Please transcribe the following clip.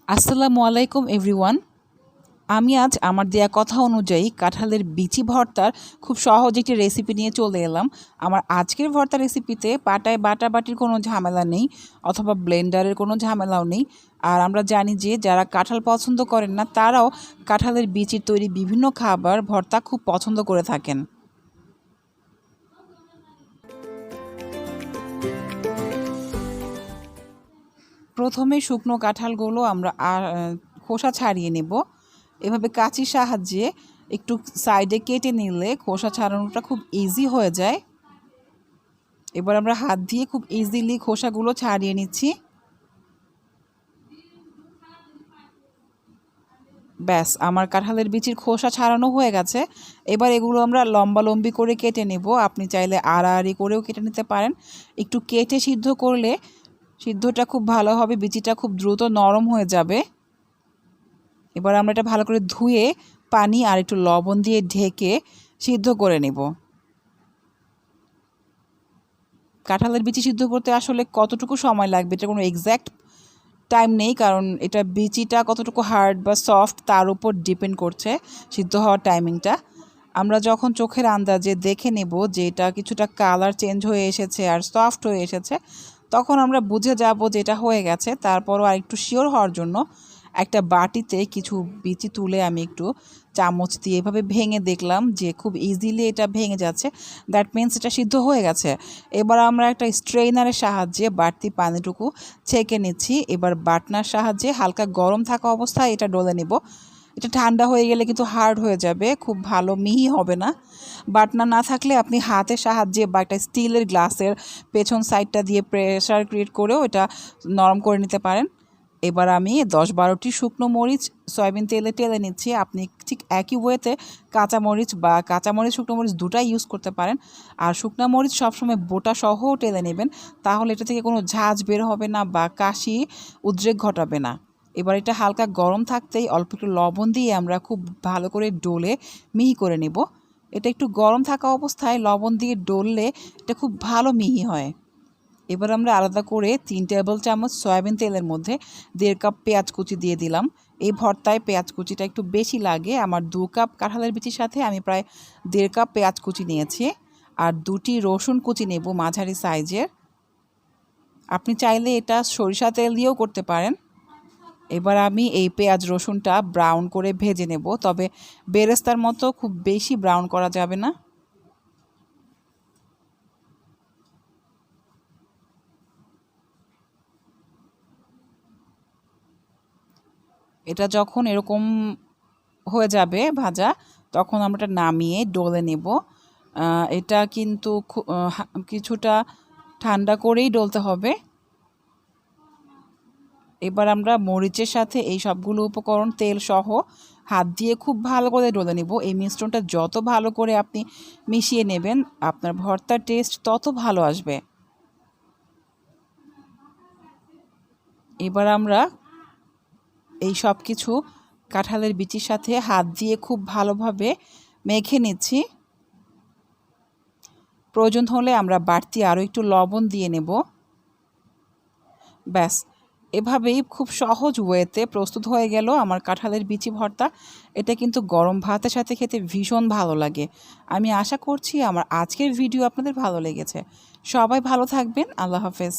আসসালামু আলাইকুম এভরিওয়ান। আমি আজ আমার দেয়া কথা অনুযায়ী কাঁঠালের বিচি ভর্তার খুব সহজ একটি রেসিপি নিয়ে চলে এলাম। আমার আজকের ভর্তা রেসিপিতে পাটায় বাটাবাটির কোনো ঝামেলা নেই, অথবা ব্লেন্ডারের কোনো ঝামেলাও নেই। আর আমরা জানি যে যারা কাঁঠাল পছন্দ করেন না তারাও কাঁঠালের বিচির তৈরি বিভিন্ন খাবার ভর্তা খুব পছন্দ করে থাকেন। প্রথমে শুকনো কাঁঠালগুলো আমরা খোসা ছাড়িয়ে নেব। এভাবে কাঁচির সাহায্যে একটু সাইডে কেটে নিলে খোসা ছাড়ানোটা খুব ইজি হয়ে যায়। এবার আমরা হাত দিয়ে খুব ইজিলি খোসাগুলো ছাড়িয়ে নিচ্ছি। ব্যাস, আমার কাঁঠালের বিচির খোসা ছাড়ানো হয়ে গেছে। এবার এগুলো আমরা লম্বালম্বি করে কেটে নেব। আপনি চাইলে আড়াআড়ি করেও কেটে নিতে পারেন। একটু কেটে সিদ্ধ করলে সিদ্ধটা খুব ভালো হবে, বিচিটা খুব দ্রুত নরম হয়ে যাবে। এবার আমরা এটা ভালো করে ধুয়ে পানি আর একটু লবণ দিয়ে ঢেকে সিদ্ধ করে নেব। কাঁঠালের বিচি সিদ্ধ করতে আসলে কতটুকু সময় লাগবে এটা কোনো এক্স্যাক্ট টাইম নেই, কারণ এটা বিচিটা কতটুকু হার্ড বা সফট তার উপর ডিপেন্ড করছে সিদ্ধ হওয়ার টাইমিংটা। আমরা যখন চোখের আন্দাজে দেখে নেব যে এটা কিছুটা কালার চেঞ্জ হয়ে এসেছে আর সফট হয়ে এসেছে, তখন আমরা বুঝে যাব যে এটা হয়ে গেছে। তারপরও আর একটু শিওর হওয়ার জন্য একটা বাটিতে কিছু বিচি তুলে আমি একটু চামচ দিয়ে এভাবে ভেঙে দেখলাম যে খুব ইজিলি এটা ভেঙে যাচ্ছে। দ্যাট মিনস এটা সিদ্ধ হয়ে গেছে। এবার আমরা একটা স্ট্রেনারের সাহায্যে বাড়তি পানিটুকু ছেঁকে নিচ্ছি। এবার বাটনার সাহায্যে হালকা গরম থাকা অবস্থায় এটা ডলে নেব। এটা ঠান্ডা হয়ে গেলে কিন্তু হার্ড হয়ে যাবে, খুব ভালো মিহি হবে না। বাটনা না থাকলে আপনি হাতের সাহায্যে বা একটা স্টিলের গ্লাসের পেছন সাইডটা দিয়ে প্রেসার ক্রিয়েট করেও এটা নরম করে নিতে পারেন। এবার আমি 10-12টি শুকনো মরিচ সয়াবিন তেলে টেলে নিচ্ছি। আপনি ঠিক একই ওয়েতে কাঁচামরিচ বা কাঁচামরিচ শুকনো মরিচ দুটাই ইউজ করতে পারেন। আর শুকনো মরিচ সবসময় বোটা সহ টেলে নেবেন, তাহলে এটা থেকে কোনো ঝাঁঝ বের হবে না বা কাশি উদ্রেক ঘটাবে না। এবার এটা হালকা গরম থাকতেই অল্প একটু লবণ দিয়ে আমরা খুব ভালো করে ডলে মিহি করে নেব। এটা একটু গরম থাকা অবস্থায় লবণ দিয়ে ডললে এটা খুব ভালো মিহি হয়। এবার আমরা আলাদা করে 3 টেবিল চামচ সয়াবিন তেলের মধ্যে 1.5 কাপ পেঁয়াজ কুচি দিয়ে দিলাম। এই ভর্তায় পেঁয়াজ কুচিটা একটু বেশি লাগে। আমার 2 কাপ কাঁঠালের বিচির সাথে আমি প্রায় 1.5 কাপ পেঁয়াজ কুচি নিয়েছি। আর 2টি রসুন কুচি নেব মাঝারি সাইজের। আপনি চাইলে এটা সরিষা তেল দিয়েও করতে পারেন। এবার আমি এই পেঁয়াজ রসুনটা ব্রাউন করে ভেজে নেব, তবে বেরেস্তার মতো খুব বেশি ব্রাউন করা যাবে না। এটা যখন এরকম হয়ে যাবে ভাজা, তখন আমরা এটা নামিয়ে ডলে নেব। এটা কিন্তু কিছুটা ঠান্ডা করেই ডলতে হবে। এবার আমরা মরিচের সাথে এই সবগুলো উপকরণ তেল সহ হাত দিয়ে খুব ভালো করে ডলে নেব। এই মিশ্রণটা যত ভালো করে আপনি মিশিয়ে নেবেন, আপনার ভর্তার টেস্ট তত ভালো আসবে। এবার আমরা এই সব কিছু কাঁঠালের বিচির সাথে হাত দিয়ে খুব ভালোভাবে মেখে নিচ্ছি। প্রয়োজন হলে আমরা বাড়তি আরও একটু লবণ দিয়ে নেব। ব্যাস, এভাবেই খুব সহজ ওয়েতে প্রস্তুত হয়ে গেল আমার কাঁঠালের বিচি ভর্তা। এটা কিন্তু গরম ভাতের সাথে খেতে ভীষণ ভালো লাগে। আমি আশা করছি আমার আজকের ভিডিও আপনাদের ভালো লেগেছে। সবাই ভালো থাকবেন। আল্লাহ হাফেজ।